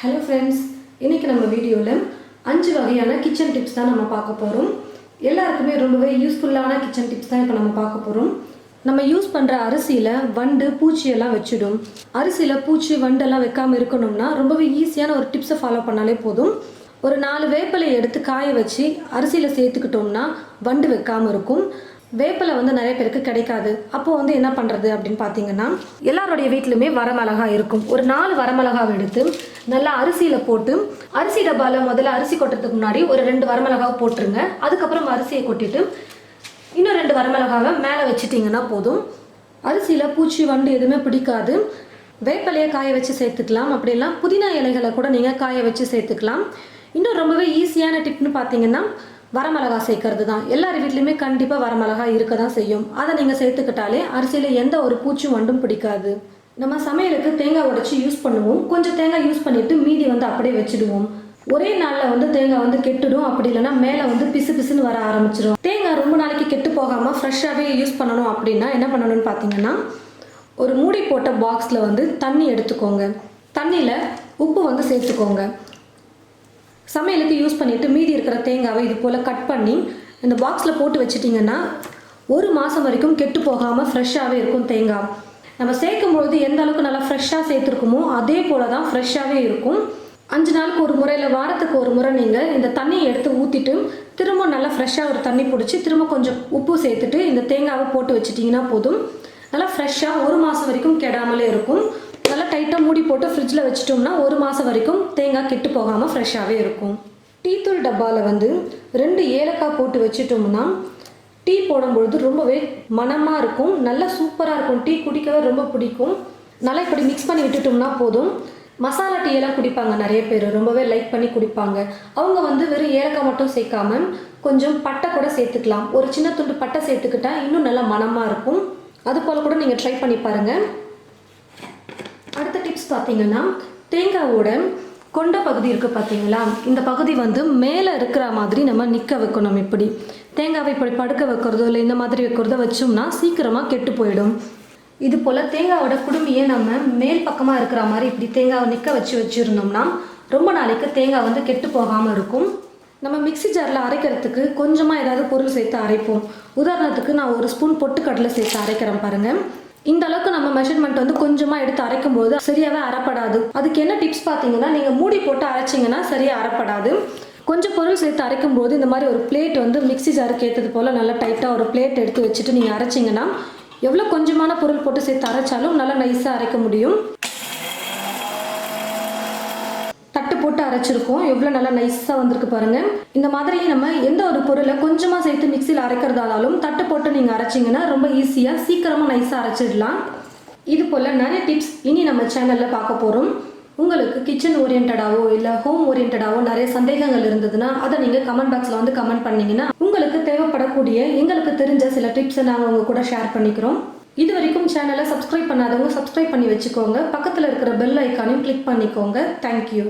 Hello friends, இன்றைக்கி நம்ம வீடியோவில் 5 வகையான கிச்சன் டிப்ஸ் தான் நம்ம பார்க்க போகிறோம். எல்லாருக்குமே ரொம்பவே யூஸ்ஃபுல்லான கிச்சன் டிப்ஸ் தான் இப்போ நம்ம பார்க்க போகிறோம். நம்ம யூஸ் பண்ணுற அரிசியில் வண்டு பூச்சியெல்லாம் வச்சிடும். அரிசியில் பூச்சி வண்டெல்லாம் வைக்காமல் இருக்கணும்னா ரொம்பவே ஈஸியான ஒரு டிப்ஸை ஃபாலோ பண்ணாலே போதும். ஒரு 4 வேப்பிலையை எடுத்து காய வச்சு அரிசியில் சேர்த்துக்கிட்டோம்னா வண்டு வைக்காமல் இருக்கும். வேப்பிலை நிறைய பேருக்கு கிடைக்காது. அப்போது என்ன பண்ணுறது அப்படின்னு பார்த்தீங்கன்னா, எல்லாருடைய வீட்டிலுமே வரமிளகா இருக்கும். ஒரு 4 வரமிளகாவை எடுத்து நல்லா அரிசியில் போட்டு, அரிசி டப்பாவில் முதல்ல அரிசி கொட்டுறதுக்கு முன்னாடி ஒரு 2 வரமிளகாவை போட்டுருங்க. அதுக்கப்புறம் அரிசியை கொட்டிட்டு இன்னும் 2 வரமிளகாவை மேலே வச்சுட்டிங்கன்னா போதும். அரிசியில் பூச்சி வண்டு எதுவுமே பிடிக்காது. வேப்பிலையை காய வச்சு சேர்த்துக்கலாம். அப்படிலாம் புதினா இலைகளை கூட நீங்கள் காய வச்சு சேர்த்துக்கலாம். இன்னும் ரொம்பவே ஈஸியான டிப்னு பார்த்தீங்கன்னா, வரமிளகா சேர்க்கறது தான். எல்லார் வீட்லையுமே கண்டிப்பாக வரமிளகா இருக்க தான் செய்யும். அதை நீங்கள் சேர்த்துக்கிட்டாலே அரிசியில் எந்த ஒரு பூச்சி வண்டும் பிடிக்காது. நம்ம சமையலுக்கு தேங்காய் உடைச்சி யூஸ் பண்ணுவோம். கொஞ்சம் தேங்காய் யூஸ் பண்ணிவிட்டு மீதி அப்படியே வச்சுடுவோம். ஒரே நாளில் தேங்காய் கெட்டுடும். அப்படி இல்லைன்னா மேலே பிசு பிசுன்னு வர ஆரம்பிச்சிடும். தேங்காய் ரொம்ப நாளைக்கு கெட்டு போகாமல் ஃப்ரெஷ்ஷாகவே யூஸ் பண்ணணும் அப்படின்னா என்ன பண்ணணும்னு பார்த்தீங்கன்னா, ஒரு மூடி போட்ட பாக்ஸில் தண்ணி எடுத்துக்கோங்க. தண்ணியில் உப்பு சேர்த்துக்கோங்க. சமையலுக்கு யூஸ் பண்ணிவிட்டு மீதி இருக்கிற தேங்காவை இது போல் கட் பண்ணி இந்த பாக்ஸில் போட்டு வச்சிட்டிங்கன்னா 1 மாதம் வரைக்கும் கெட்டு போகாமல் ஃப்ரெஷ்ஷாகவே இருக்கும். தேங்காய் நம்ம சேர்க்கும்பொழுது எந்த அளவுக்கு நல்லா ஃப்ரெஷ்ஷாக சேர்த்துருக்குமோ அதே போல் தான் ஃப்ரெஷ்ஷாகவே இருக்கும். 5 நாளுக்கு ஒரு முறை இல்லை வாரத்துக்கு ஒரு முறை நீங்கள் இந்த தண்ணியை எடுத்து ஊற்றிட்டு திரும்ப நல்லா ஃப்ரெஷ்ஷாக ஒரு தண்ணி பிடிச்சி திரும்ப கொஞ்சம் உப்பு சேர்த்துட்டு இந்த தேங்காவை போட்டு வச்சிட்டிங்கன்னா போதும். நல்லா ஃப்ரெஷ்ஷாக 1 மாதம் வரைக்கும் கெடாமலே இருக்கும். நல்லா டைட்டாக மூடி போட்டு ஃப்ரிட்ஜில் வச்சிட்டோம்னா 1 மாதம் வரைக்கும் தேங்காய் கெட்டு போகாமல் ஃப்ரெஷ்ஷாகவே இருக்கும். டீத்தூள் டப்பாவில் 2 ஏலக்காய் போட்டு வச்சிட்டோம்னா டீ போடும்பொழுது ரொம்பவே மணமாக இருக்கும். நல்லா சூப்பராக இருக்கும். டீ குடிக்கவே ரொம்ப பிடிக்கும். நல்லா இப்படி மிக்ஸ் பண்ணி விட்டுட்டோம்னா போதும். மசாலா டீ எல்லாம் குடிப்பாங்க நிறைய பேர், ரொம்பவே லைக் பண்ணி குடிப்பாங்க. அவங்க வெறும் ஏலக்காய் மட்டும் சேர்க்காம கொஞ்சம் பட்டை கூட சேர்த்துக்கலாம். ஒரு சின்ன துண்டு பட்டை சேர்த்துக்கிட்டா இன்னும் நல்லா மணமாக இருக்கும். அது போல் கூட நீங்கள் ட்ரை பண்ணி பாருங்கள். அடுத்த டிப்ஸ் பார்த்தீங்கன்னா, தேங்காவோட கொண்ட பகுதி இருக்குது பார்த்தீங்களா, இந்த பகுதி மேலே இருக்கிற மாதிரி நம்ம நிற்க வைக்கணும். இப்படி தேங்காவை இப்படி படுக்க வைக்கிறதோ இல்லை இந்த மாதிரி வைக்கிறதோ வச்சோம்னா சீக்கிரமாக கெட்டு போயிடும். இது போல் தேங்காவோட குடுமையை நம்ம மேல் பக்கமாக இருக்கிற மாதிரி இப்படி தேங்காவை நிற்க வச்சுருந்தோம்னா ரொம்ப நாளைக்கு தேங்காய் கெட்டு போகாமல் இருக்கும். நம்ம மிக்ஸி ஜாரில் அரைக்கிறதுக்கு கொஞ்சமாக ஏதாவது பொருள் சேர்த்து அரைப்போம். உதாரணத்துக்கு நான் 1 ஸ்பூன் பொட்டுக்கடலை சேர்த்து அரைக்கிறேன் பாருங்கள். இந்த அளவுக்கு நம்ம மெஷர்மெண்ட் கொஞ்சமாக எடுத்து அரைக்கும் போது சரியாகவே அரைப்படாது. அதுக்கு என்ன டிப்ஸ் பார்த்தீங்கன்னா, நீங்கள் மூடி போட்டு அரைச்சிங்கன்னா சரியாக அரைப்படாது. கொஞ்சம் பொருள் சேர்த்து அரைக்கும் போது இந்த மாதிரி ஒரு பிளேட் மிக்ஸி ஜாருக்கு ஏற்றது போல் நல்லா டைட்டாக ஒரு பிளேட் எடுத்து வச்சுட்டு நீங்கள் அரைச்சிங்கன்னா எவ்வளோ கொஞ்சமான பொருள் போட்டு சேர்த்து அரைச்சாலும் நல்லா நைஸாக அரைக்க முடியும். தட்டு போட்டு அரைச்சிருக்கோம், எவ்வளோ நல்லா நைஸாக வந்திருக்கு பாருங்கள். இந்த மாதிரி நம்ம எந்த ஒரு பொருளை கொஞ்சமாக சேர்த்து மிக்சியில் அரைக்கிறதாலும் தட்டு போட்டு நீங்கள் அரைச்சிங்கன்னா ரொம்ப ஈஸியாக சீக்கிரமாக நைஸாக அரைச்சிடலாம். இது போல் நிறைய டிப்ஸ் இனி நம்ம சேனலில் பார்க்க போகிறோம். உங்களுக்கு கிச்சன் ஓரியன்டாவோ இல்லை ஹோம் ஓரியன்டாவோ நிறைய சந்தேகங்கள் இருந்ததுன்னா அதை நீங்கள் கமெண்ட் பாக்ஸில் கமெண்ட் பண்ணிங்கன்னா உங்களுக்கு தேவைப்படக்கூடிய எங்களுக்கு தெரிஞ்ச சில டிப்ஸை நாங்கள் உங்கள் கூட ஷேர் பண்ணிக்கிறோம். இது வரைக்கும் சேனலை சப்ஸ்கிரைப் பண்ணாதவங்க சப்ஸ்கிரைப் பண்ணி வச்சுக்கோங்க. பக்கத்தில் இருக்கிற பெல் ஐக்கானையும் கிளிக் பண்ணிக்கோங்க. தேங்க்யூ.